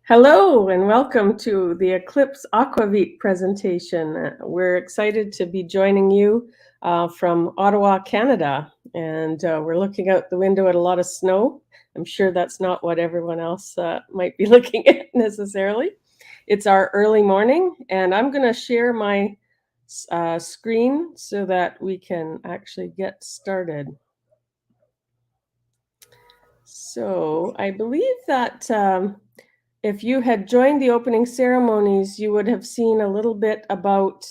Hello and welcome to the Eclipse AQAvit presentation. We're excited to be joining you from Ottawa, Canada. And we're looking out the window at a lot of snow. I'm sure that's not what everyone else might be looking at necessarily. It's our early morning, and I'm going to share my screen so that we can actually get started. So I believe that if you had joined the opening ceremonies, you would have seen a little bit about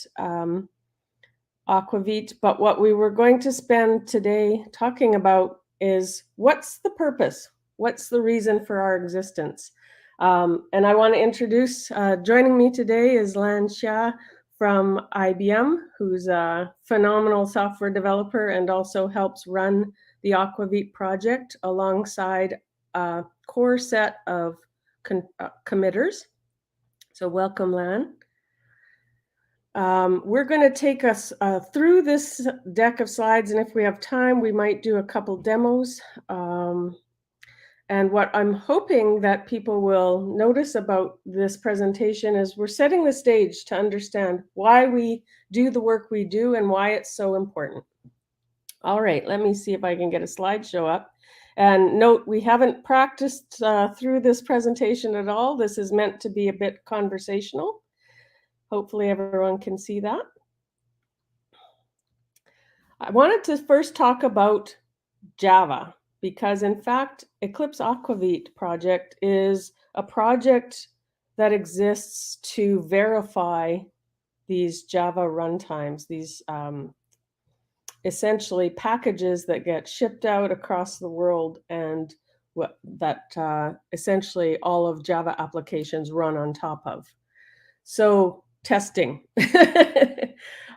AQAvit, but what we were going to spend today talking about is what's the purpose? What's the reason for our existence? And I want to introduce, joining me today is Lan Xia from IBM, who's a phenomenal software developer and also helps run the AQAvit project alongside a core set of committers. So welcome, Lan. We're going to take us through this deck of slides, and if we have time, we might do a couple demos. And what I'm hoping that people will notice about this presentation is we're setting the stage to understand why we do the work we do and why it's so important. All right, let me see if I can get a slideshow up. And note, we haven't practiced through this presentation at all. This is meant to be a bit conversational. Hopefully everyone can see that. I wanted to first talk about Java, because in fact, Eclipse AQAvit project is a project that exists to verify these Java runtimes, these essentially packages that get shipped out across the world and essentially all of Java applications run on top of. So testing.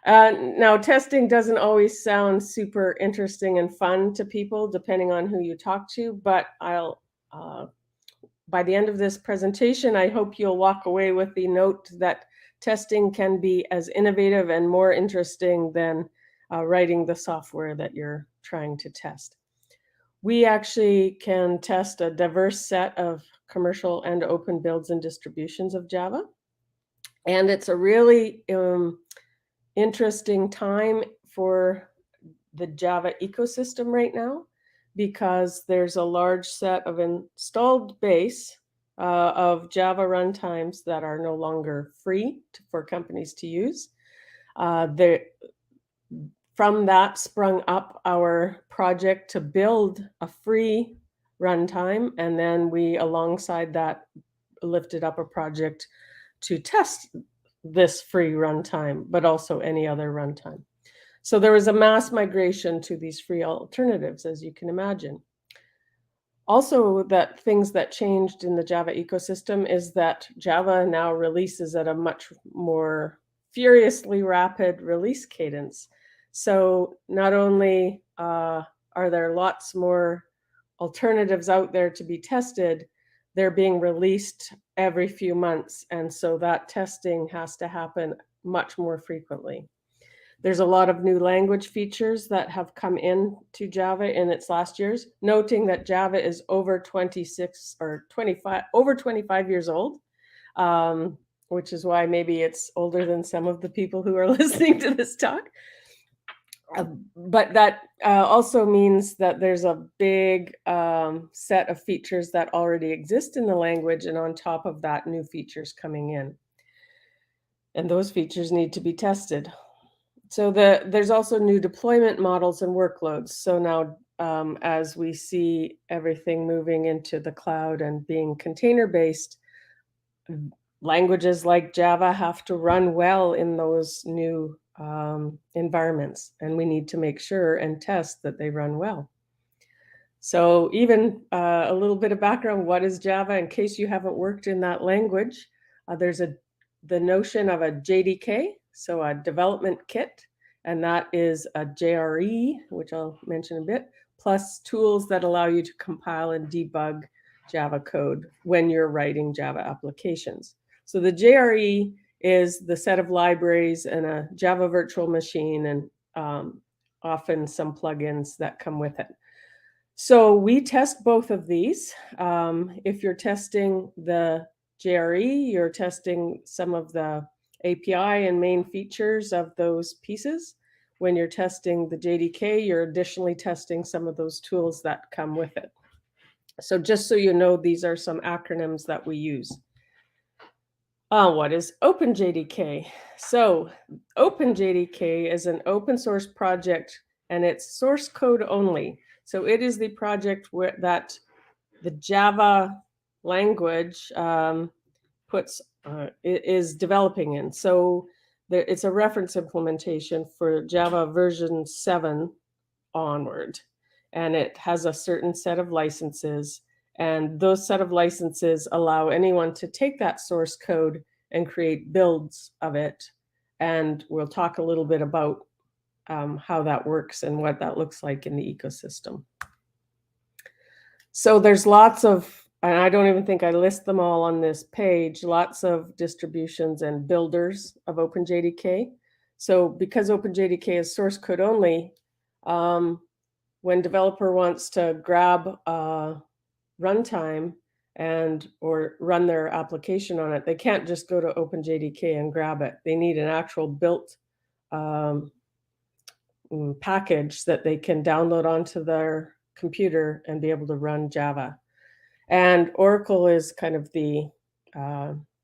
Now, testing doesn't always sound super interesting and fun to people, depending on who you talk to, but by the end of this presentation, I hope you'll walk away with the note that testing can be as innovative and more interesting than writing the software that you're trying to test. We actually can test a diverse set of commercial and open builds and distributions of Java. And it's a really interesting time for the Java ecosystem right now, because there's a large set of installed base of Java runtimes that are no longer free for companies to use. From that sprung up our project to build a free runtime, and then we, alongside that, lifted up a project to test this free runtime, but also any other runtime. So there was a mass migration to these free alternatives, as you can imagine. Also, that things that changed in the Java ecosystem is that Java now releases at a much more furiously rapid release cadence. So not only are there lots more alternatives out there to be tested, they're being released every few months. And so that testing has to happen much more frequently. There's a lot of new language features that have come into Java in its last years, noting that Java is over 25 years old, which is why maybe it's older than some of the people who are listening to this talk. But that also means that there's a big set of features that already exist in the language, and on top of that, new features coming in. And those features need to be tested. So there's also new deployment models and workloads. So now as we see everything moving into the cloud and being container-based, languages like Java have to run well in those new environments, and we need to make sure and test that they run well. So even a little bit of background, what is Java? In case you haven't worked in that language, there's the notion of a JDK, so a development kit, and that is a JRE, which I'll mention a bit, plus tools that allow you to compile and debug Java code when you're writing Java applications. So the JRE is the set of libraries and a Java virtual machine, and often some plugins that come with it. So we test both of these. If you're testing the JRE, you're testing some of the API and main features of those pieces. When you're testing the JDK, you're additionally testing some of those tools that come with it. So just so you know, these are some acronyms that we use. What is Open JDK? So Open JDK is an open source project, and it's source code only. So it is the project that the Java language is developing in. So it's a reference implementation for Java version 7 onward, and it has a certain set of licenses, and those set of licenses allow anyone to take that source code and create builds of it. And we'll talk a little bit about how that works and what that looks like in the ecosystem. So there's lots of, and I don't even think I list them all on this page, lots of distributions and builders of OpenJDK. So because OpenJDK is source code only, when developer wants to grab runtime or run their application on it, they can't just go to OpenJDK and grab it. They need an actual built package that they can download onto their computer and be able to run Java. And Oracle is kind of the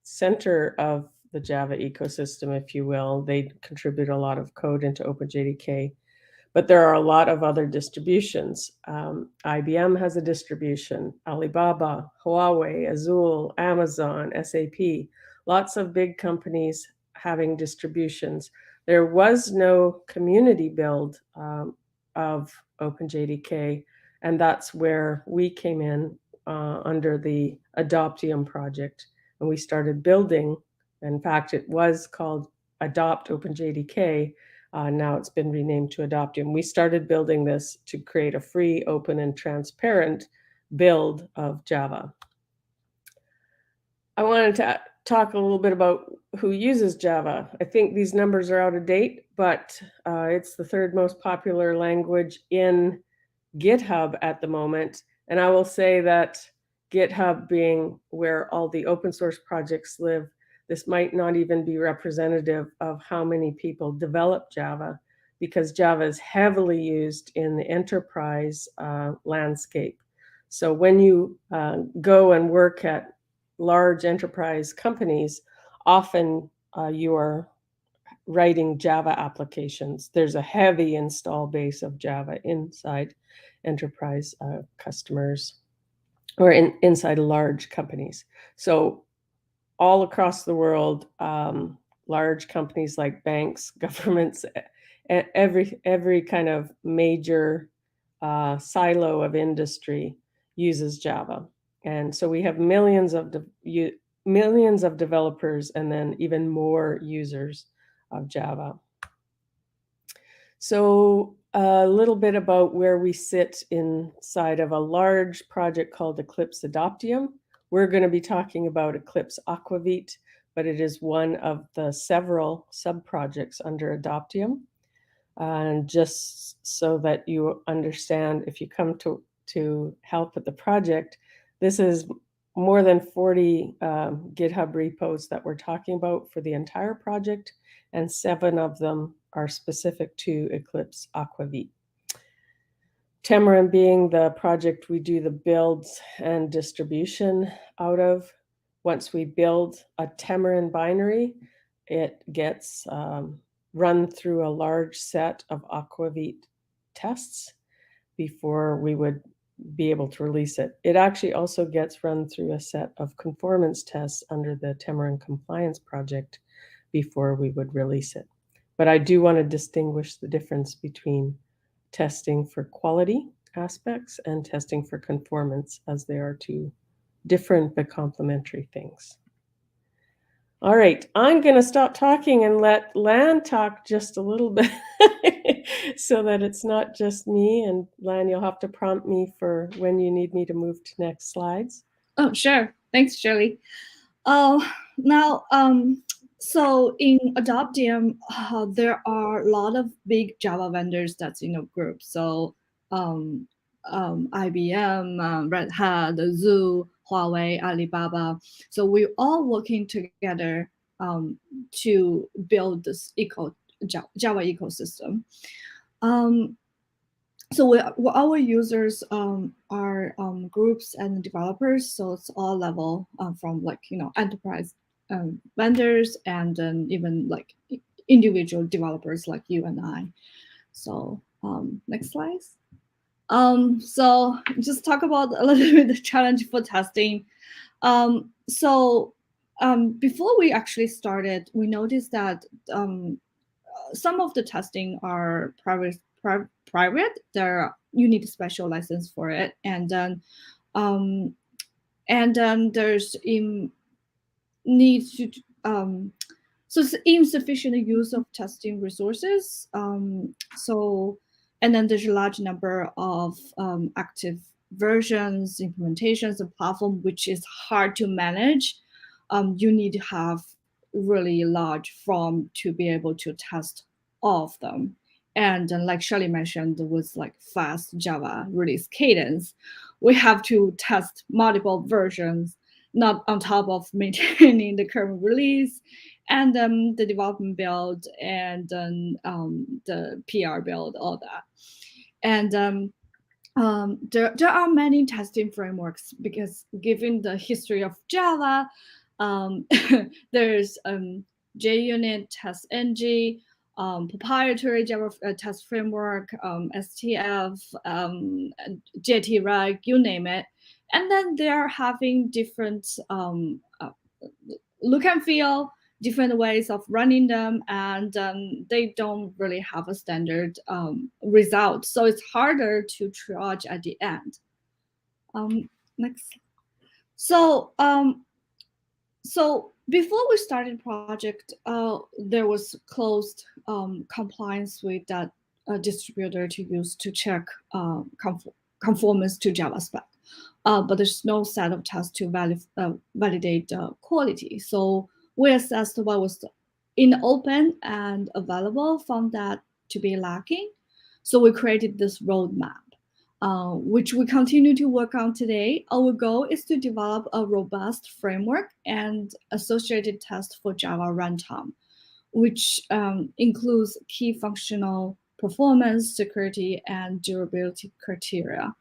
center of the Java ecosystem, if you will. They contribute a lot of code into OpenJDK. But there are a lot of other distributions. IBM has a distribution, Alibaba, Huawei, Azul, Amazon, SAP, lots of big companies having distributions. There was no community build of OpenJDK, and that's where we came in under the AdoptOpen project, and we started building. In fact, it was called AdoptOpen JDK. Now it's been renamed to AdoptOpen. We started building this to create a free, open, and transparent build of Java. I wanted to talk a little bit about who uses Java. I think these numbers are out of date, but it's the third most popular language in GitHub at the moment. And I will say that GitHub being where all the open source projects live, this might not even be representative of how many people develop Java, because Java is heavily used in the enterprise landscape. So when you go and work at large enterprise companies, often you are writing Java applications. There's a heavy install base of Java inside enterprise customers or inside large companies. So all across the world, large companies like banks, governments, every kind of major silo of industry uses Java. And so we have millions of developers and then even more users of Java. So a little bit about where we sit inside of a large project called Eclipse AdoptOpen. We're going to be talking about Eclipse AQAvit, but it is one of the several sub-projects under AdoptOpen. And just so that you understand, if you come to help with the project, this is more than 40 GitHub repos that we're talking about for the entire project, and 7 of them are specific to Eclipse AQAvit. Tamarin being the project we do the builds and distribution out of. Once we build a Tamarin binary, it gets run through a large set of AQAvit tests before we would be able to release it. It actually also gets run through a set of conformance tests under the Tamarin compliance project before we would release it. But I do want to distinguish the difference between testing for quality aspects and testing for conformance, as they are two different but complementary things. All right, I'm going to stop talking and let Lan talk just a little bit so that it's not just me. And Lan, you'll have to prompt me for when you need me to move to next slides. Oh, sure. Thanks, Shirley. Now, so in AdoptOpen, there are a lot of big Java vendors that's in a group. So IBM, Red Hat, Azul, Huawei, Alibaba. So we're all working together to build this Java ecosystem. So our users are groups and developers. So it's all level from like, enterprise vendors and then even like individual developers like you and I. So next slide. So just talk about a little bit the challenge for testing. Before we actually started, we noticed that some of the testing are private. You need a special license for it, and then there's need to so it's insufficient use of testing resources. And then there's a large number of active versions, implementations, and platform, which is hard to manage. You need to have really large farm to be able to test all of them. And like Shirley mentioned, with like fast Java release cadence, we have to test multiple versions, not on top of maintaining the current release and the development build and then the PR build, all that. And there are many testing frameworks because given the history of Java, there's JUnit, TestNG, proprietary Java test framework, STF, JTReg, you name it. And then they're having different look and feel, different ways of running them, and they don't really have a standard result. So it's harder to triage at the end. Next. So before we started project, there was closed compliance with that distributor to use to check conformance to Java spec. But there's no set of tests to validate quality. So we assessed what was in the open and available, found that to be lacking. So we created this roadmap, which we continue to work on today. Our goal is to develop a robust framework and associated tests for Java runtime, which includes key functional performance, security, and durability criteria.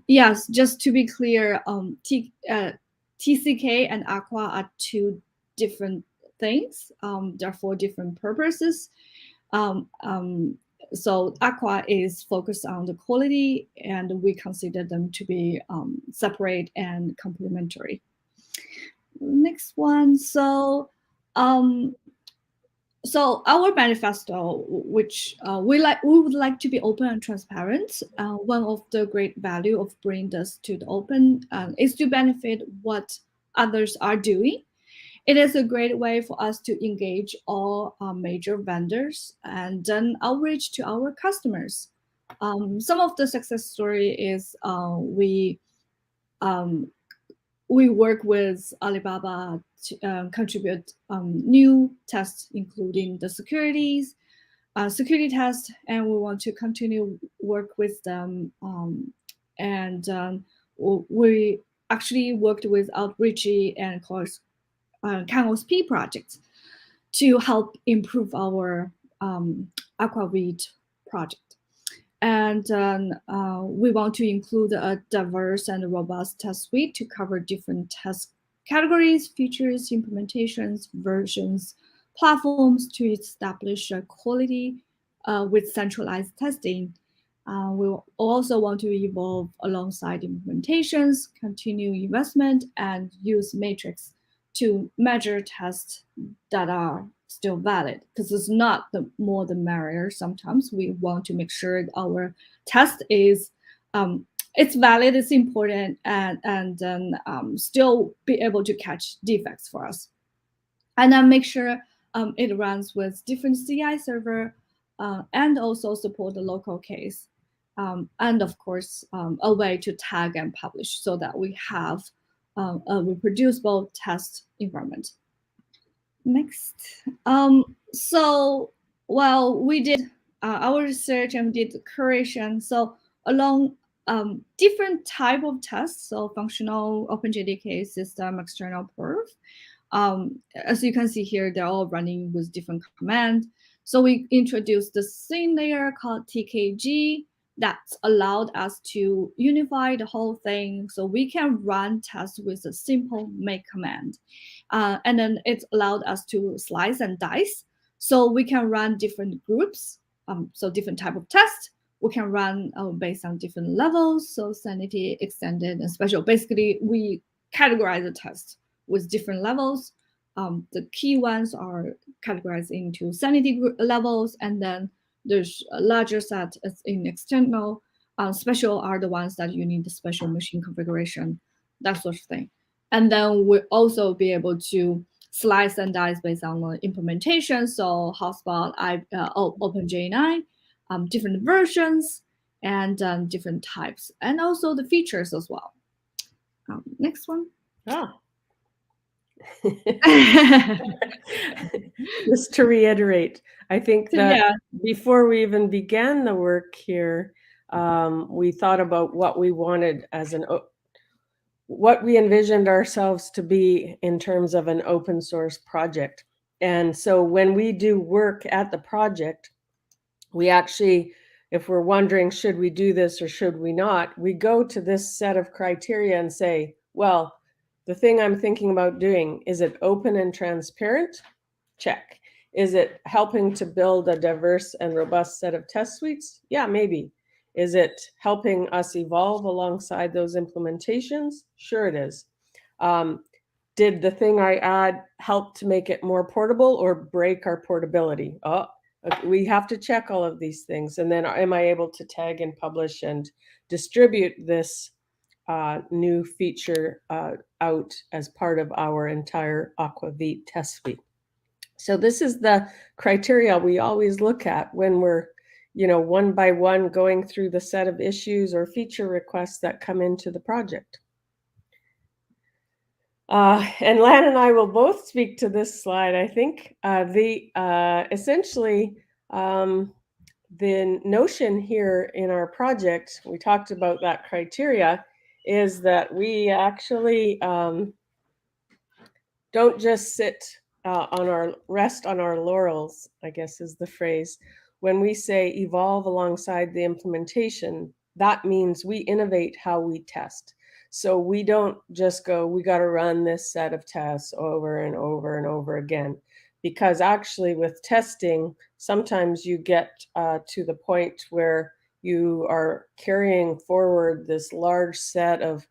Yes, just to be clear, TCK and AQA are two different things. They're for different purposes. So AQA is focused on the quality, and we consider them to be separate and complementary. Next one. So our manifesto, which we would like to be open and transparent. One of the great value of bringing this to the open is to benefit what others are doing. It is a great way for us to engage all major vendors and then outreach to our customers. Some of the success story is we work with Alibaba to contribute new tests, including the security test, and we want to continue work with them. We actually worked with Outreachy and of course CanOSP projects to help improve our AQAvit project. And we want to include a diverse and robust test suite to cover different test categories, features, implementations, versions, platforms to establish a quality with centralized testing. We also want to evolve alongside implementations, continue investment, and use metrics to measure tests that are still valid, because it's not the more the merrier. Sometimes we want to make sure our test is it's valid, it's important, and then still be able to catch defects for us, and then make sure it runs with different CI server and also support the local case, and of course a way to tag and publish so that we have a reproducible test environment. Next. So while we did our research and we did the curation, so along different type of tests, so functional, OpenJDK, system, external perf. As you can see here, they're all running with different commands. So we introduced the same layer called TKG that's allowed us to unify the whole thing, so we can run tests with a simple make command. And then it allowed us to slice and dice, so we can run different groups, so different type of tests. We can run based on different levels, so sanity, extended, and special. Basically, we categorize the test with different levels. The key ones are categorized into sanity levels, and then there's a larger set in external. Special are the ones that you need the special machine configuration, that sort of thing. And then we'll also be able to slice and dice based on the implementation. So hotspot, OpenJ9, different versions, and different types, and also the features as well. Next one. Ah. Just to reiterate, I think that before we even began the work here, we thought about what we wanted as what we envisioned ourselves to be in terms of an open source project. And so when we do work at the project, we actually, if we're wondering, should we do this or should we not, we go to this set of criteria and say, well, the thing I'm thinking about doing, is it open and transparent? Check. Is it helping to build a diverse and robust set of test suites? Yeah, maybe. Is it helping us evolve alongside those implementations? Sure it is. Did the thing I add help to make it more portable or break our portability? Oh, we have to check all of these things. And then am I able to tag and publish and distribute this new feature out as part of our entire AQAvit test suite? So this is the criteria we always look at when we're, one by one going through the set of issues or feature requests that come into the project. And Lan and I will both speak to this slide, I think. Essentially, the notion here in our project, we talked about that criteria, is that we actually don't just rest on our laurels, I guess is the phrase. When we say evolve alongside the implementation, that means we innovate how we test. So we don't just go, we got to run this set of tests over and over and over again. Because actually with testing, sometimes you get to the point where you are carrying forward this large set of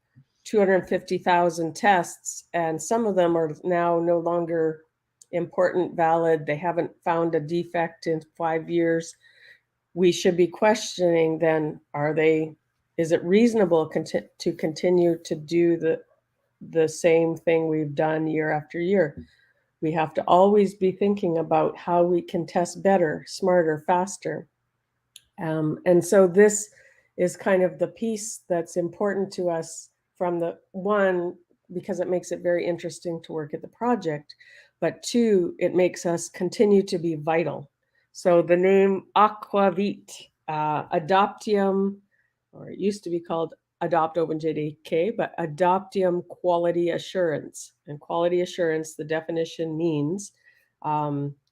250,000 tests, and some of them are now no longer important, valid. They haven't found a defect in 5 years. We should be questioning then, is it reasonable to continue to do the same thing we've done year after year? We have to always be thinking about how we can test better, smarter, faster. And so this is kind of the piece that's important to us from the one, because it makes it very interesting to work at the project, but two, it makes us continue to be vital. So the name AQAvit, Adoptium, or it used to be called AdoptOpen JDK, but Adoptium Quality Assurance. And quality assurance, the definition means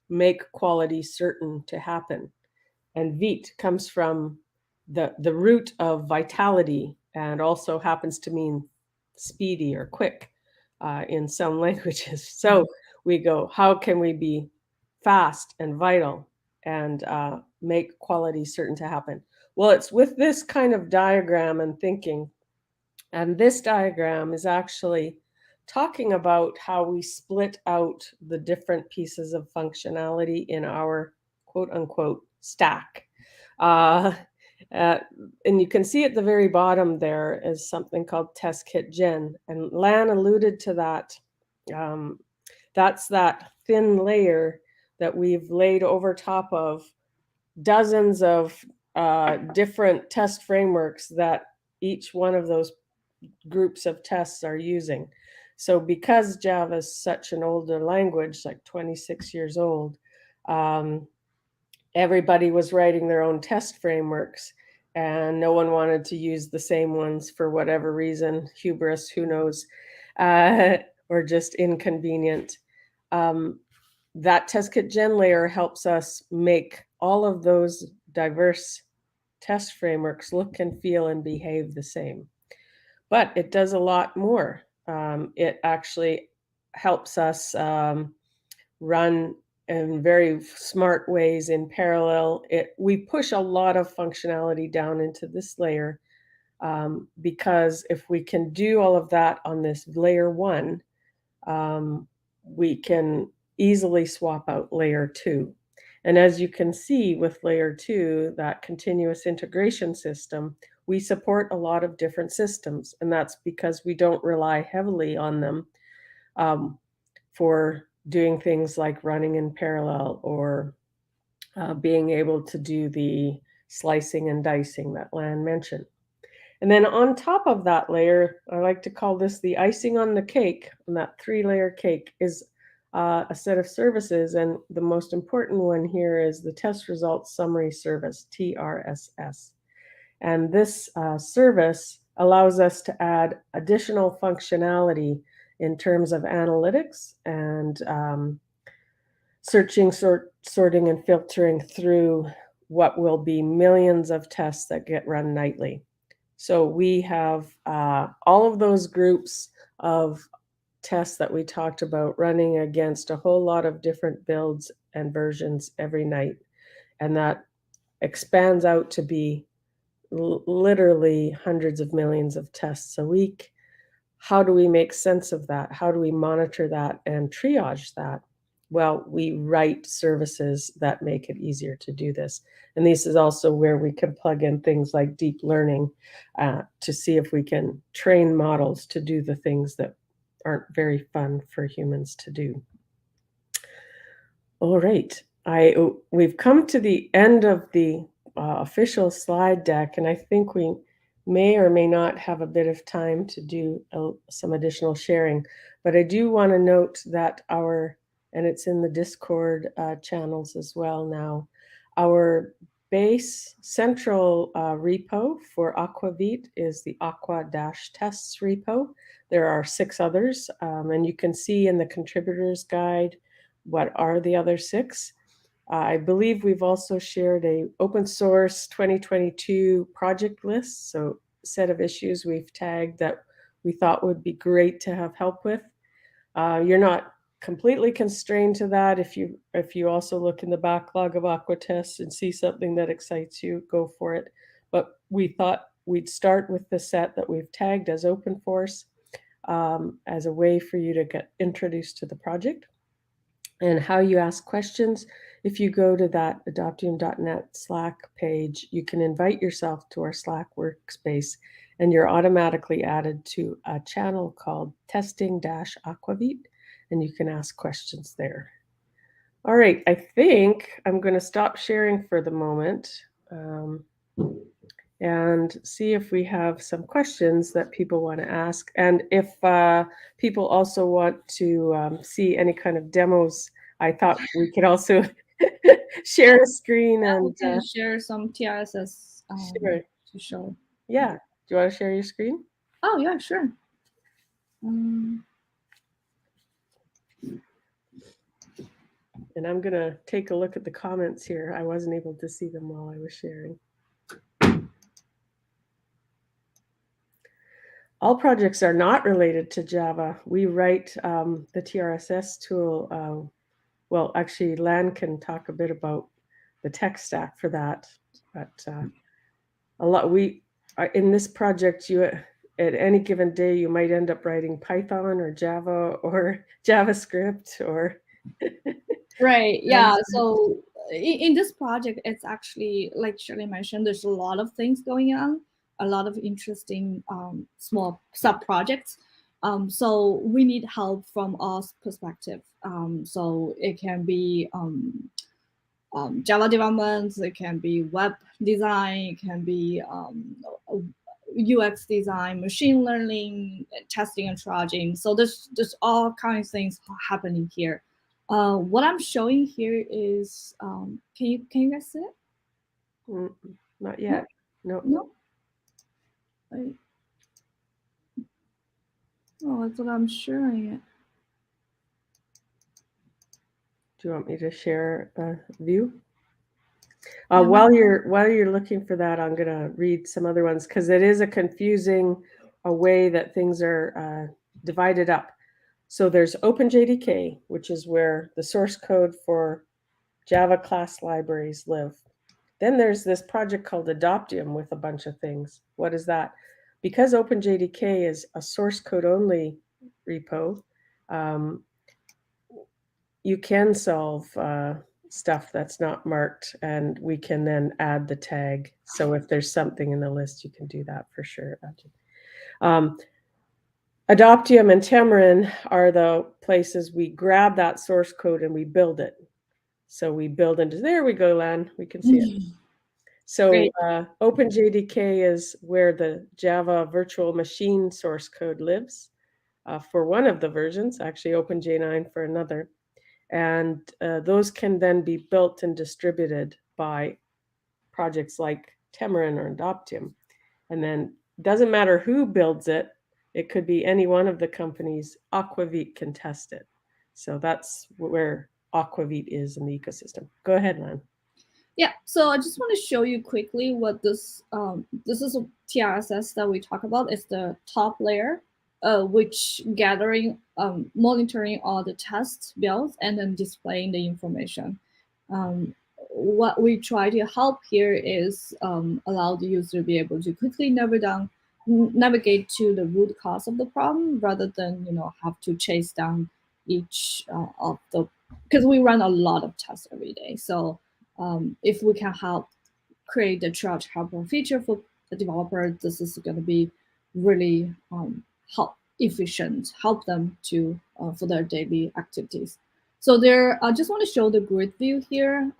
make quality certain to happen. And vit comes from the root of vitality, and also happens to mean speedy or quick in some languages. So we go, how can we be fast and vital and make quality certain to happen? Well, it's with this kind of diagram and thinking. And this diagram is actually talking about how we split out the different pieces of functionality in our quote unquote stack. And you can see at the very bottom there is something called test kit gen. And Lan alluded to that. That's that thin layer that we've laid over top of dozens of different test frameworks that each one of those groups of tests are using. So because Java is such an older language, like 26 years old, everybody was writing their own test frameworks. and no one wanted to use the same ones for whatever reason, hubris, who knows, or just inconvenient. That test kit gen layer helps us make all of those diverse test frameworks look and feel and behave the same. But it does a lot more. It actually helps us run in very smart ways in parallel. We push a lot of functionality down into this layer because if we can do all of that on this layer 1, we can easily swap out layer 2. And as you can see with layer 2, that continuous integration system, we support a lot of different systems. And that's because we don't rely heavily on them for doing things like running in parallel or being able to do the slicing and dicing that Lan mentioned. And then on top of that layer, I like to call this the icing on the cake, and that 3-layer cake is a set of services. And the most important one here is the Test Results Summary Service, TRSS. And this service allows us to add additional functionality in terms of analytics and searching, sorting, and filtering through what will be millions of tests that get run nightly. So we have all of those groups of tests that we talked about running against a whole lot of different builds and versions every night. And that expands out to be literally hundreds of millions of tests a week. How do we make sense of that? How do we monitor that and triage that? Well, we write services that make it easier to do this. And this is also where we can plug in things like deep learning to see if we can train models to do the things that aren't very fun for humans to do. All right, we've come to the end of the official slide deck, and I think we may or may not have a bit of time to do some additional sharing. But I do want to note that and it's in the Discord channels as well now, our base central repo for AQAvit is the aqua-tests repo. There are 6 others, and you can see in the contributors guide what are the other 6. I believe we've also shared a open source 2022 project list, so a set of issues we've tagged that we thought would be great to have help with. You're not completely constrained to that. If you also look in the backlog of Aqua tests and see something that excites you, go for it. But we thought we'd start with the set that we've tagged as OpenForce as a way for you to get introduced to the project. And how you ask questions, if you go to that adoptium.net Slack page, you can invite yourself to our Slack workspace, and you're automatically added to a channel called testing-AQAvit, and you can ask questions there. All right, I think I'm going to stop sharing for the moment and see if we have some questions that people want to ask. And if people also want to see any kind of demos, I thought we could also share a screen and we can share some TRSS sure. to show. Yeah, do you want to share your screen? Oh yeah, sure. And I'm going to take a look at the comments here. I wasn't able to see them while I was sharing. All projects are not related to Java. We write the TRSS tool. Well, actually, Lan can talk a bit about the tech stack for that. But a lot we are in this project. You at any given day you might end up writing Python or Java or JavaScript or. Right. Yeah. So in this project, it's actually like Shirley mentioned. There's a lot of things going on. A lot of interesting small sub projects. So we need help from our perspective. So it can be Java development, it can be web design, it can be UX design, machine learning, testing and triaging. So there's all kinds of things happening here. What I'm showing here is, can you guys see it? Not yet. No. No. Oh, that's what I'm sharing it. Do you want me to share a view? Yeah, While you're looking for that, I'm gonna read some other ones because it is a confusing way that things are divided up. So there's OpenJDK, which is where the source code for Java class libraries live. Then there's this project called AdoptOpen with a bunch of things. What is that? Because OpenJDK is a source code only repo, you can solve stuff that's not marked, and we can then add the tag. So if there's something in the list, you can do that for sure. Adoptium and Tamarin are the places we grab that source code and we build it. So we build into, there we go, Lan, we can see it. So OpenJDK is where the Java virtual machine source code lives for one of the versions, actually OpenJ9 for another. And those can then be built and distributed by projects like Tamarin or Adoptium. And then doesn't matter who builds it, it could be any one of the companies. AQAvit can test it. So that's where AQAvit is in the ecosystem. Go ahead, Lan. Yeah, so I just want to show you quickly what this is a TRSS that we talk about. It's the top layer, which gathering, monitoring all the test builds and then displaying the information. What we try to help here is allow the user to be able to quickly navigate to the root cause of the problem rather than have to chase down each of the, because we run a lot of tests every day. So if we can help create the triage helper feature for the developer, this is going to be really help them to for their daily activities. So there, I just want to show the grid view here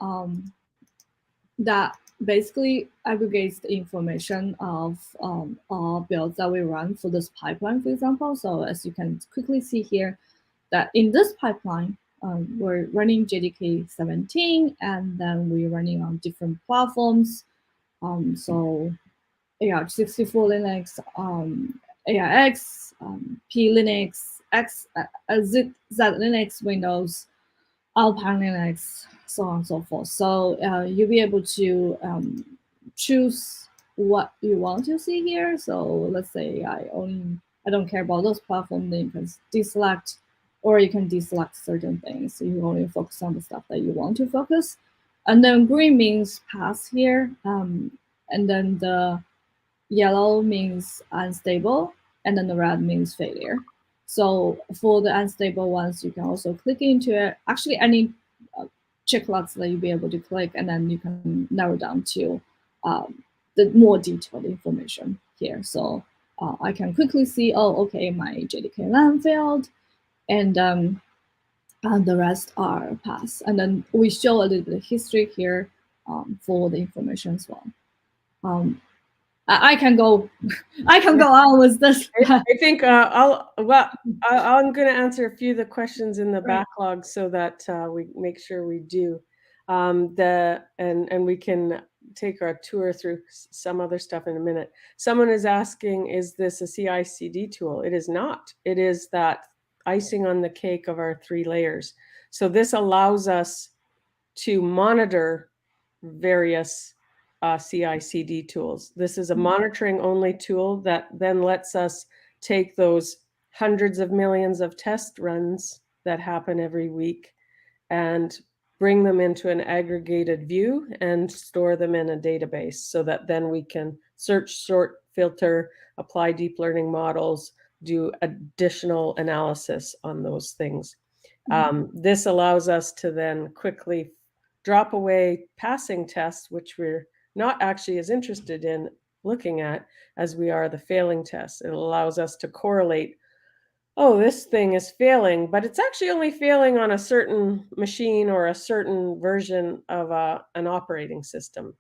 that basically aggregates the information of all builds that we run for this pipeline, for example. So as you can quickly see here, that in this pipeline, we're running JDK 17, and then we're running on different platforms. So AR64 Linux, AIX, P Linux, Z Linux, Windows, Alpine Linux, so on and so forth. So you'll be able to choose what you want to see here. So let's say I don't care about those platforms, then you can deselect, or you can deselect certain things. So you only focus on the stuff that you want to focus. And then green means pass here. And then the yellow means unstable. And then the red means failure. So for the unstable ones, you can also click into it. Actually, any checkbox that you'll be able to click, and then you can narrow down to the more detailed information here. So I can quickly see, oh, okay, my JDK LAN failed, and the rest are passed. And then we show a little bit of history here for the information as well. I can go on with this. I think I'm going to answer a few of the questions in the backlog so that we make sure we do and we can take our tour through some other stuff in a minute. Someone is asking, is this a CI/CD tool? It is not. It is that icing on the cake of our 3 layers. So this allows us to monitor various CI/CD tools. This is a monitoring only tool that then lets us take those hundreds of millions of test runs that happen every week and bring them into an aggregated view and store them in a database so that then we can search, sort, filter, apply deep learning models, do additional analysis on those things. This allows us to then quickly drop away passing tests, which we're not actually as interested in looking at as we are the failing tests. It allows us to correlate, oh, this thing is failing, but it's actually only failing on a certain machine or a certain version of an operating system.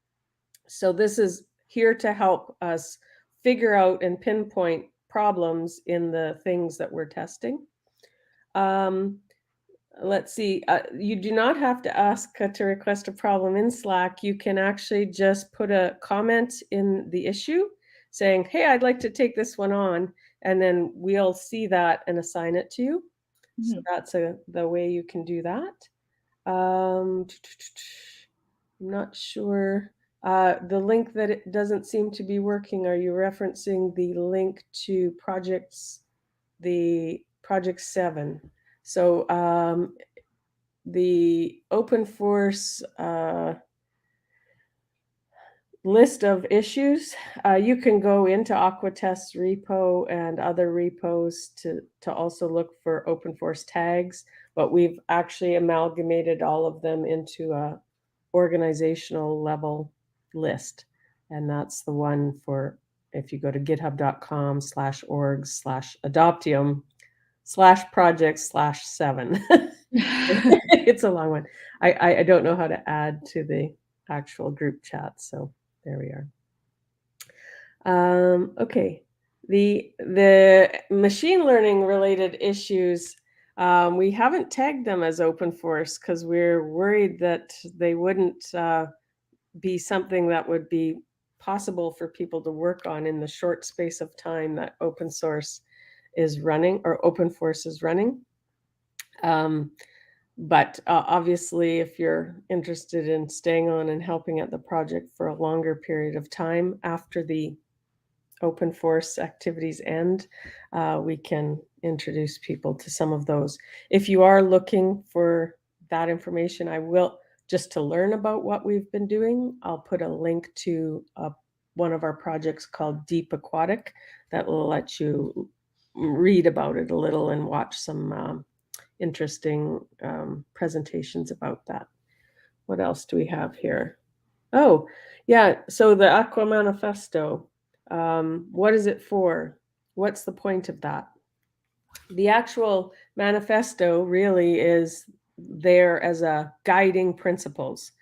So this is here to help us figure out and pinpoint problems in the things that we're testing. let's see, you do not have to ask to request a problem in Slack. You can actually just put a comment in the issue saying, hey, I'd like to take this one on, and then we'll see that and assign it to you. So that's the way you can do that. I'm not sure. The link that it doesn't seem to be working, are you referencing the link to the project 7? So the OpenForce list of issues, you can go into Aquatest's repo and other repos to also look for OpenForce tags, but we've actually amalgamated all of them into a organizational level list. And that's the one for, if you go to github.com/org/adoptium/project/7. It's a long one. I don't know how to add to the actual group chat, so there we are. Okay, the machine learning related issues, we haven't tagged them as OpenForce because we're worried that they wouldn't be something that would be possible for people to work on in the short space of time that open source is running, or OpenForce is running. But obviously, if you're interested in staying on and helping at the project for a longer period of time after the OpenForce activities end, we can introduce people to some of those. If you are looking for that information, I will, just to learn about what we've been doing, I'll put a link to one of our projects called Deep Aquatic that will let you read about it a little and watch some interesting presentations about that. What else do we have here? Oh, yeah. So the AQA Manifesto, what is it for? What's the point of that? The actual manifesto really is there as a guiding principles.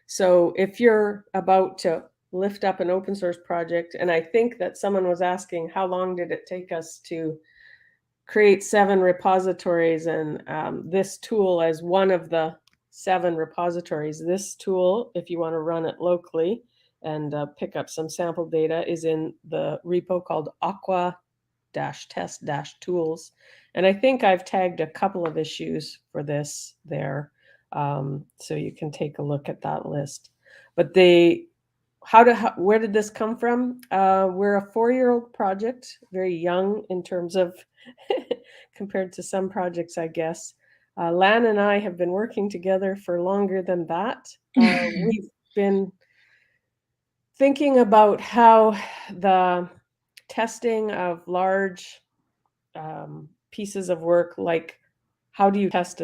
So if you're about to lift up an open source project, and I think that someone was asking, how long did it take us to create 7 repositories, and this tool as one of the 7 repositories. This tool, if you want to run it locally and pick up some sample data, is in the repo called aqua-test-tools. And I think I've tagged a couple of issues for this there, so you can take a look at that list. But where did this come from? We're a 4-year-old project, very young in terms of compared to some projects, I guess. Lan and I have been working together for longer than that. We've been thinking about how the testing of large pieces of work, like how do you test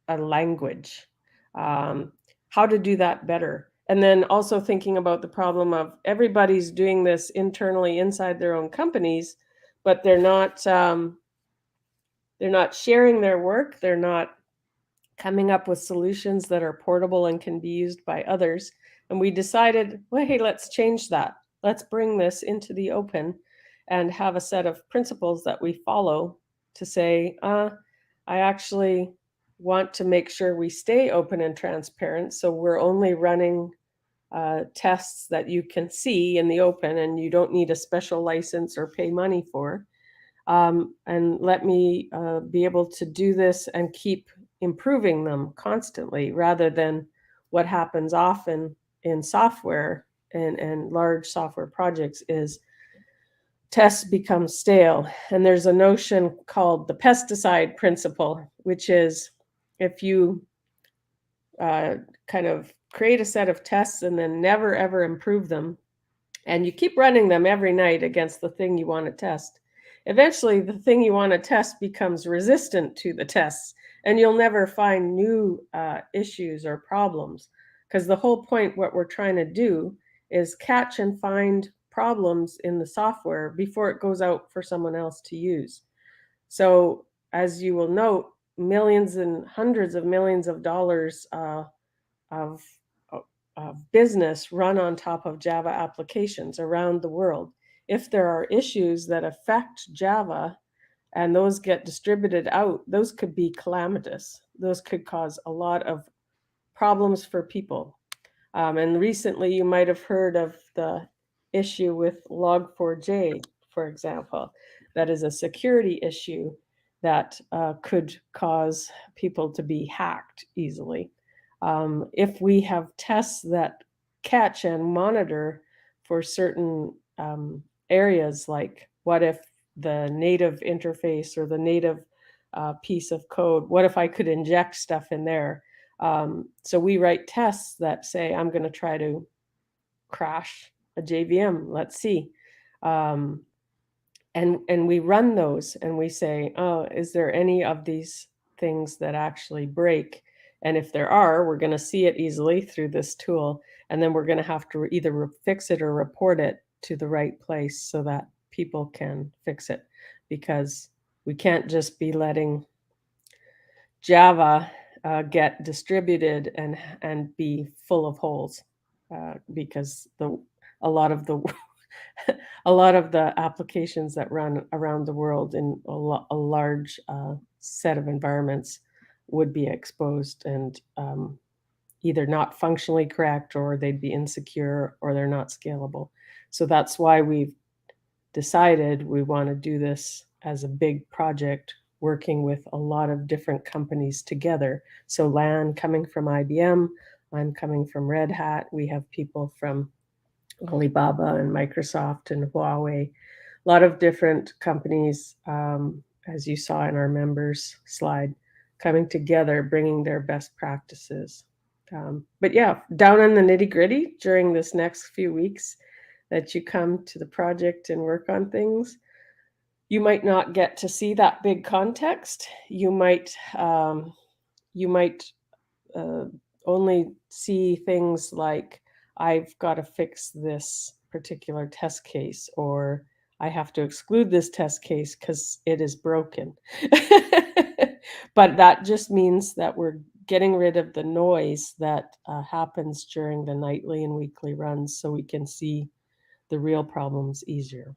a language, how to do that better. And then also thinking about the problem of everybody's doing this internally inside their own companies, but they're not sharing their work. They're not coming up with solutions that are portable and can be used by others. And we decided, well, hey, let's change that. Let's bring this into the open and have a set of principles that we follow to say, I actually want to make sure we stay open and transparent. So we're only running tests that you can see in the open and you don't need a special license or pay money for. And let me be able to do this and keep improving them constantly, rather than what happens often in software and large software projects is tests become stale. And there's a notion called the pesticide principle, which is if you kind of create a set of tests and then never ever improve them, and you keep running them every night against the thing you want to test, eventually the thing you want to test becomes resistant to the tests, and you'll never find new issues or problems. Because the whole point, what we're trying to do is catch and find problems in the software before it goes out for someone else to use. So as you will note, millions and hundreds of millions of dollars of business run on top of Java applications around the world. If there are issues that affect Java and those get distributed out, those could be calamitous. Those could cause a lot of problems for people. And recently you might have heard of the issue with Log4j, for example. That is a security issue that could cause people to be hacked easily. If we have tests that catch and monitor for certain areas, like what if the native interface or the native piece of code, what if I could inject stuff in there? So we write tests that say, I'm going to try to crash a JVM. Let's see. And we run those and we say, oh, is there any of these things that actually break? And if there are, we're going to see it easily through this tool. And then we're going to have to either fix it or report it to the right place so that people can fix it, because we can't just be letting Java get distributed and be full of holes, because a lot of the a lot of the applications that run around the world in a large set of environments would be exposed and either not functionally correct, or they'd be insecure, or they're not scalable. So that's why we've decided we want to do this as a big project, working with a lot of different companies together. So Lan coming from IBM, I'm coming from Red Hat. We have people from Alibaba and Microsoft and Huawei, a lot of different companies, as you saw in our members slide, coming together, bringing their best practices. But yeah, down in the nitty gritty during this next few weeks that you come to the project and work on things, you might not get to see that big context. You might only see things like, I've got to fix this particular test case, or I have to exclude this test case because it is broken. But that just means that we're getting rid of the noise that happens during the nightly and weekly runs, so we can see the real problems easier.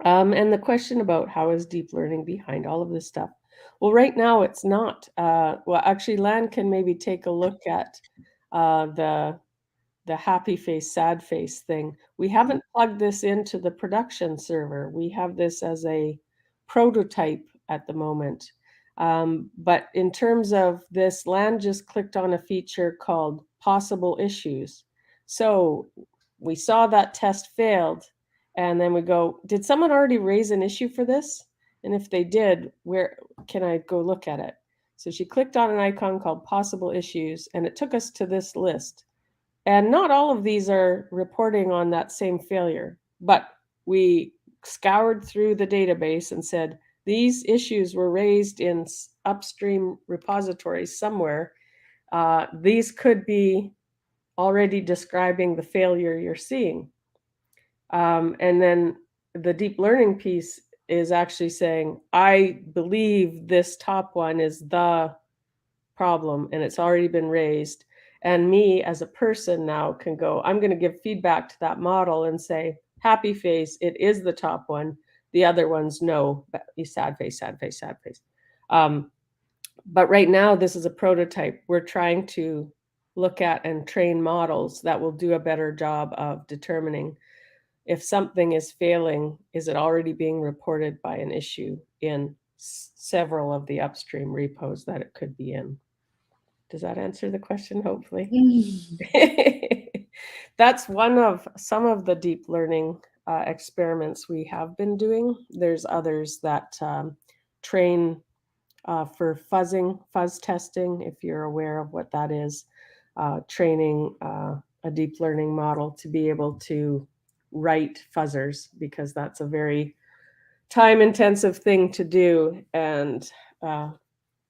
And the question about how is deep learning behind all of this stuff? Well, right now it's not. Well, actually, Lan can maybe take a look at the happy face, sad face thing. We haven't plugged this into the production server. We have this as a prototype at the moment. But in terms of this, Lan just clicked on a feature called possible issues. So we saw that test failed, and then we go, did someone already raise an issue for this? And if they did, where can I go look at it? So she clicked on an icon called possible issues, and it took us to this list. And not all of these are reporting on that same failure, but we scoured through the database and said, these issues were raised in upstream repositories somewhere. These could be already describing the failure you're seeing. And then the deep learning piece is actually saying, I believe this top one is the problem and it's already been raised. And me as a person now can go, I'm going to give feedback to that model and say, happy face, it is the top one. The other ones, no, sad face, sad face, sad face. But right now, this is a prototype. We're trying to look at and train models that will do a better job of determining if something is failing, is it already being reported by an issue in several of the upstream repos that it could be in. Does that answer the question, hopefully? That's one of some of the deep learning experiments we have been doing. There's others that train for fuzz testing, if you're aware of what that is, training a deep learning model to be able to write fuzzers, because that's a very time-intensive thing to do, and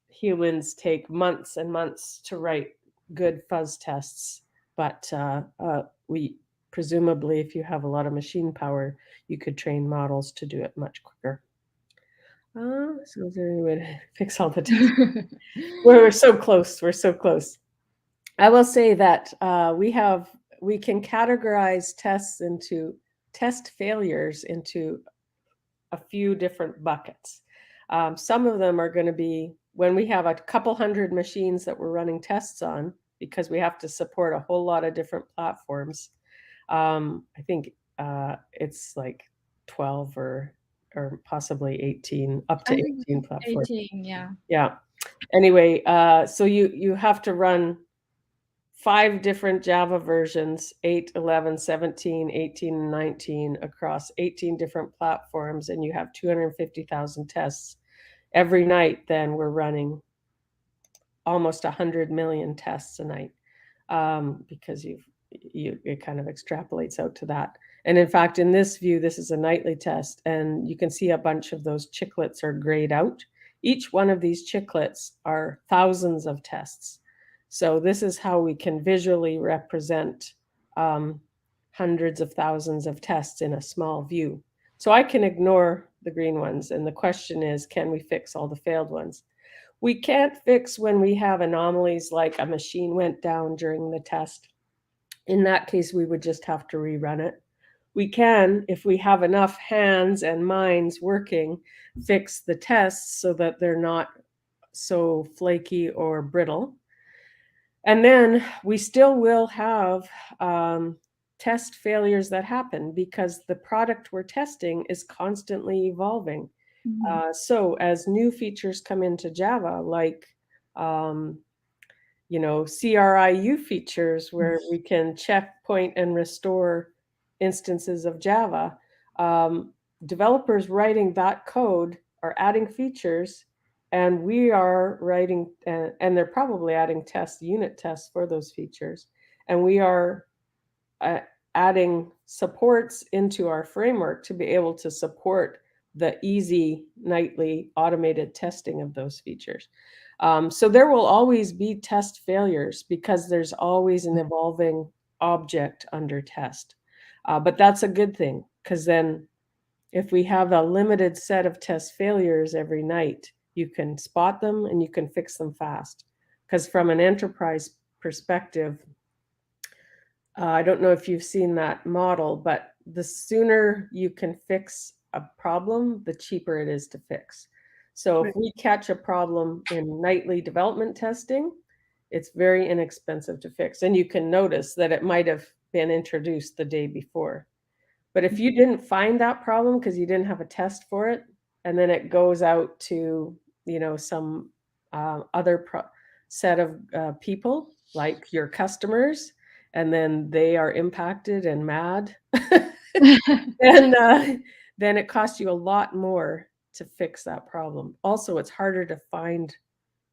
humans take months and months to write good fuzz tests. But we presumably, if you have a lot of machine power, you could train models to do it much quicker. So is there any way to fix all the tests? We're so close. We're so close. I will say that we can categorize test failures into a few different buckets. Some of them are going to be when we have a couple hundred machines that we're running tests on, because we have to support a whole lot of different platforms. I think it's like 12 or possibly 18, up to I think 18 platforms. 18, yeah. Yeah. Anyway, so you have to run 5 different Java versions, 8, 11, 17, 18, and 19 across 18 different platforms, and you have 250,000 tests. Every night, then we're running almost 100 million tests a night, because it kind of extrapolates out to that. And in fact, in this view, this is a nightly test, and you can see a bunch of those chiclets are grayed out. Each one of these chiclets are thousands of tests. So this is how we can visually represent hundreds of thousands of tests in a small view. So I can ignore the green ones, and the question is, can we fix all the failed ones? We can't fix when we have anomalies like a machine went down during the test. In that case, we would just have to rerun it. We can, if we have enough hands and minds working, fix the tests so that they're not so flaky or brittle. And then we still will have test failures that happen because the product we're testing is constantly evolving. So as new features come into Java, like CRIU features where we can check, point, and restore instances of Java, developers writing that code are adding features, and we are writing, and they're probably adding unit tests for those features, and we are adding supports into our framework to be able to support the easy nightly automated testing of those features. So there will always be test failures because there's always an evolving object under test. But that's a good thing, because then if we have a limited set of test failures every night, you can spot them and you can fix them fast. Because from an enterprise perspective, I don't know if you've seen that model, but the sooner you can fix a problem, the cheaper it is to fix. So if we catch a problem in nightly development testing, it's very inexpensive to fix. And you can notice that it might have been introduced the day before. But if you didn't find that problem because you didn't have a test for it, and then it goes out to, some other set of people, like your customers, and then they are impacted and mad, and then it costs you a lot more to fix that problem. Also, it's harder to find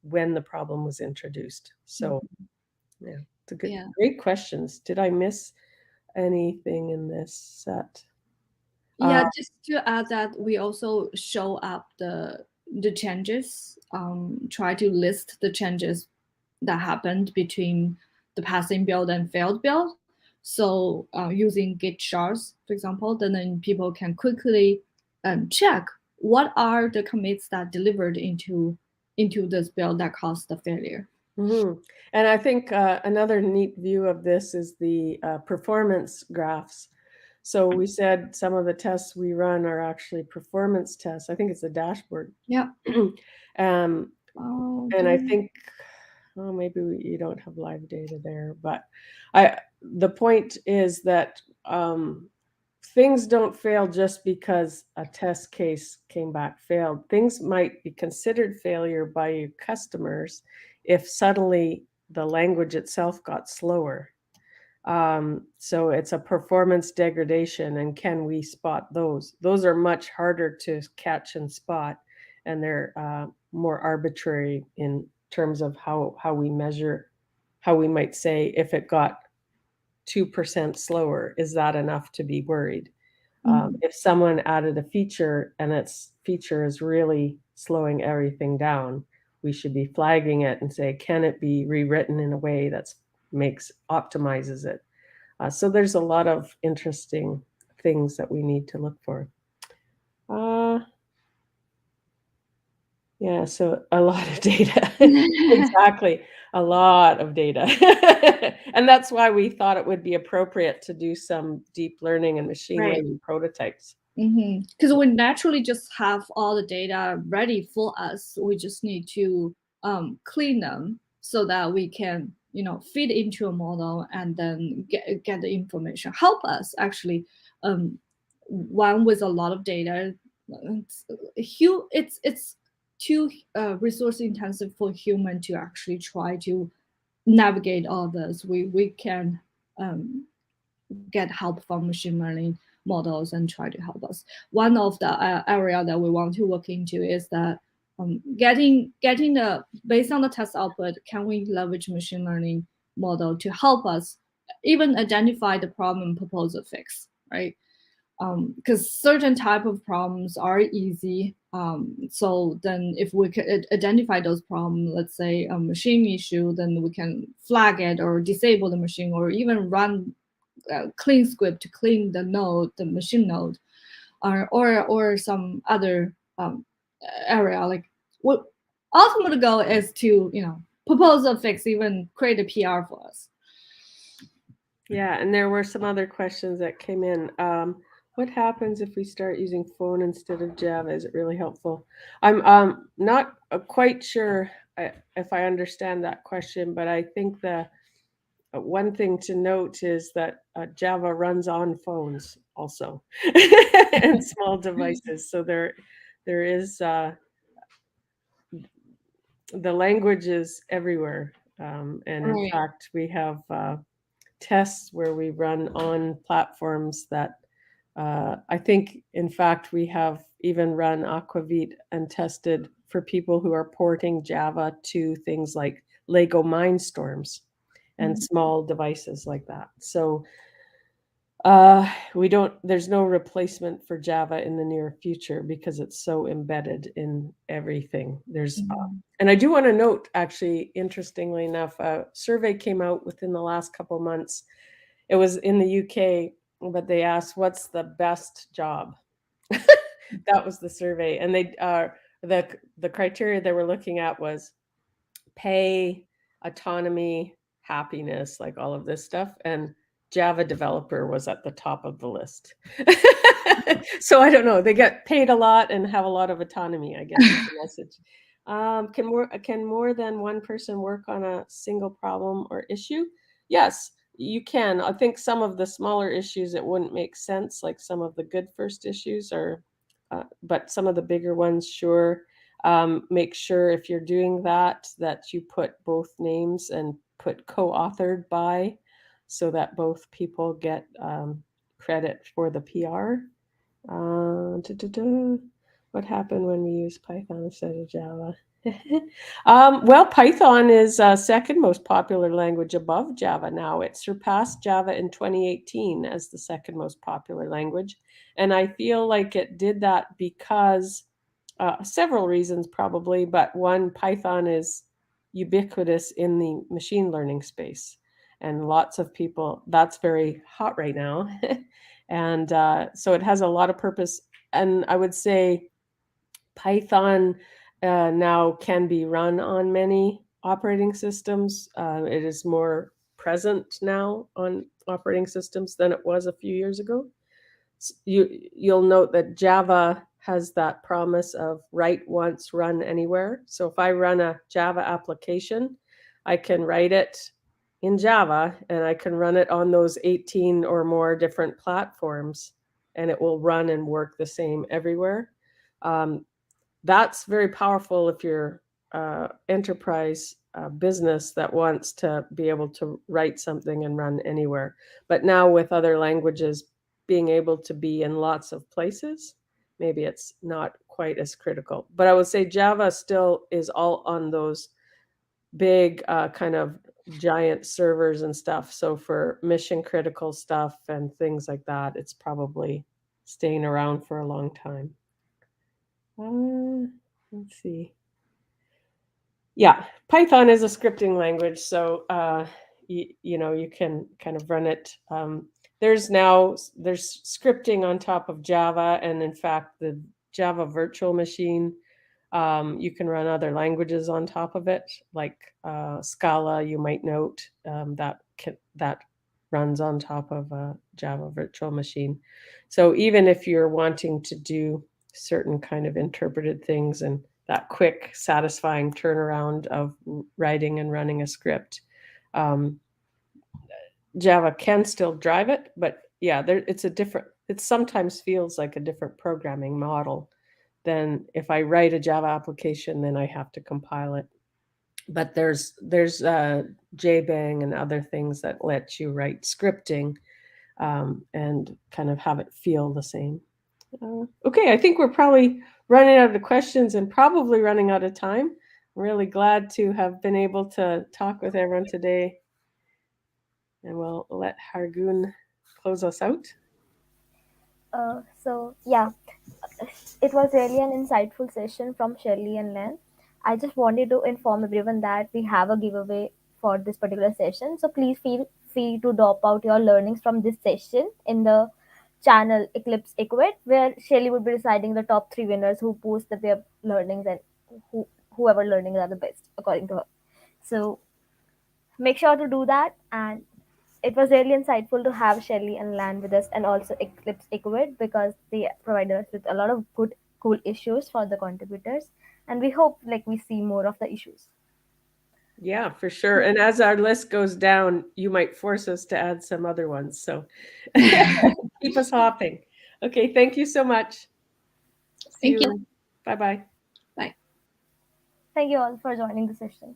when the problem was introduced. So, yeah, it's a great questions. Did I miss anything in this set? Yeah, just to add that we also show up the changes, try to list the changes that happened between the passing build and failed build. So using Git shards, for example, then people can quickly check what are the commits that delivered into this build that caused the failure. Mm-hmm. And I think another neat view of this is the performance graphs. So we said some of the tests we run are actually performance tests. I think it's a dashboard. Yeah. And I think, maybe you don't have live data there, but the point is that things don't fail just because a test case came back failed. Things might be considered failure by your customers if suddenly the language itself got slower. So it's a performance degradation, and can we spot those? Those are much harder to catch and spot, and they're more arbitrary in terms of how we measure, how we might say if it got 2% slower, is that enough to be worried? If someone added a feature and its feature is really slowing everything down, we should be flagging it and say, can it be rewritten in a way that optimizes it? So there's a lot of interesting things that we need to look for. Yeah, so a lot of data. Exactly, a lot of data. And that's why we thought it would be appropriate to do some deep learning and machine learning prototypes. Because we naturally just have all the data ready for us. We just need to clean them so that we can, feed into a model and then get the information. Help us actually. One with a lot of data, it's too resource intensive for human to actually try to navigate all this. We can get help from machine learning models and try to help us. One of the area that we want to look into is that getting the, based on the test output, can we leverage machine learning model to help us even identify the problem, propose a fix, right? Because certain type of problems are easy. So then if we could identify those problems, let's say a machine issue, then we can flag it or disable the machine, or even run clean script to clean the node, the machine node, or some other area. Like, what ultimate goal is to propose a fix, even create a PR for us. Yeah, and there were some other questions that came in. What happens if we start using phone instead of Java? Is it really helpful? I'm not quite sure if I understand that question, but I think the one thing to note is that Java runs on phones also and small devices. So there is the language is everywhere, and in Right. fact, we have tests where we run on platforms that I think, in fact, we have even run AQAvit and tested for people who are porting Java to things like Lego Mindstorms and small devices like that. So there's no replacement for Java in the near future because it's so embedded in everything. And I do want to note, actually, interestingly enough, a survey came out within the last couple of months. It was in the UK, but they asked, what's the best job? That was the survey. And the criteria they were looking at was pay, autonomy, happiness, like all of this stuff. And Java developer was at the top of the list. So I don't know. They get paid a lot and have a lot of autonomy, I guess is the message. Can more than one person work on a single problem or issue? Yes, you can. I think some of the smaller issues, it wouldn't make sense, like some of the good first issues, but some of the bigger ones, sure. Make sure if you're doing that you put both names and put co-authored by, so that both people get credit for the PR. What happened when we use Python instead of Java? Well, Python is second most popular language above Java now. It surpassed Java in 2018 as the second most popular language. And I feel like it did that because several reasons probably, but one, Python is ubiquitous in the machine learning space. And lots of people, that's very hot right now. And so it has a lot of purpose. And I would say Python now can be run on many operating systems. It is more present now on operating systems than it was a few years ago. You'll note that Java has that promise of write once, run anywhere. So if I run a Java application, I can write it in Java and I can run it on those 18 or more different platforms, and it will run and work the same everywhere. That's very powerful if you're enterprise business that wants to be able to write something and run anywhere. But now with other languages being able to be in lots of places, maybe it's not quite as critical. But I would say Java still is all on those big kind of giant servers and stuff. So for mission critical stuff and things like that, it's probably staying around for a long time. Let's see. Yeah, Python is a scripting language, so you can kind of run it. There's scripting on top of Java, and in fact, the Java virtual machine, you can run other languages on top of it, like Scala. You might note that runs on top of a Java virtual machine. So even if you're wanting to do certain kind of interpreted things and that quick, satisfying turnaround of writing and running a script, Java can still drive it, but yeah, it's a different. It sometimes feels like a different programming model than if I write a Java application, then I have to compile it. But there's JBang and other things that let you write scripting and kind of have it feel the same. Okay, I think we're probably running out of questions and probably running out of time. I'm really glad to have been able to talk with everyone today. And we'll let Hargun close us out. So yeah, it was really an insightful session from Shirley and Len. I just wanted to inform everyone that we have a giveaway for this particular session. So please feel free to drop out your learnings from this session in the channel Eclipse AQAvit, where Shirley would be deciding the top 3 winners who post their learnings and whoever learnings are the best according to her. So make sure to do that, and it was really insightful to have Shelly and Lan with us, and also Eclipse AQAvit, because they provided us with a lot of good, cool issues for the contributors, and we hope we see more of the issues. Yeah, for sure. And as our list goes down, you might force us to add some other ones. So keep us hopping. Okay, thank you so much. Thank you. Bye-bye. Bye. Thank you all for joining the session.